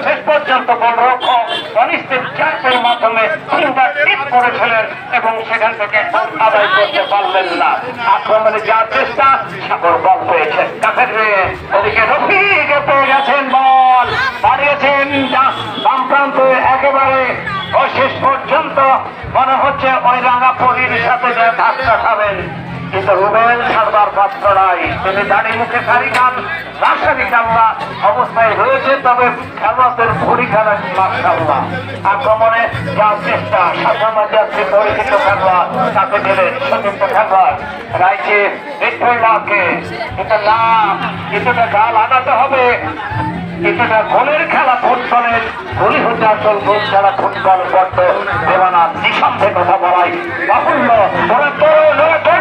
শেষ পর্যন্ত গোলরক্ষক অনিশ্চিত চাপের মাধ্যমে তিনটা টিপ করেছিলেন এবং সেখান থেকে আদায় করতে পারলেন না। আক্রমণে যাওয়ার চেষ্টা, সাগর বল পেয়েছেন কাফের হয়ে, ওদিকে রফিকে পেয়ে গেছেন, বল বাড়িয়েছেন বাম প্রান্তে একেবারে শেষ পর্যন্ত মনে হচ্ছে ওই রাঙাপরির সাথে যে ধাক্কা খাবেন, কিন্তু রুবেল ছাড়বার পাত্র নাই। তিনি দাঁড়িয়ে মুখে সারি খান, রাজশাহী খেলা অবস্থায় রয়েছে, তবে খেলোয়াড়দের ভুড়ি খেলেন মাশাআল্লাহ। আক্রমণে যাওয়ার চেষ্টা, সাধারণ যাত্রী পরিচিত খেলোয়াড়, তাকে দিলেন সতীর্থ খেলোয়াড় রাইছে মিডফিল্ডারকে, কিন্তু না, কিছুটা গাল আনাতে হবে। কিছুটা গোলের খেলা ফুটবলের, গোলই হচ্ছে আসল গোল খেলা ফুটবল বড্ড দেবানা, নিঃসন্দেহে কথা বলাই বাহুল্য। ওরা তো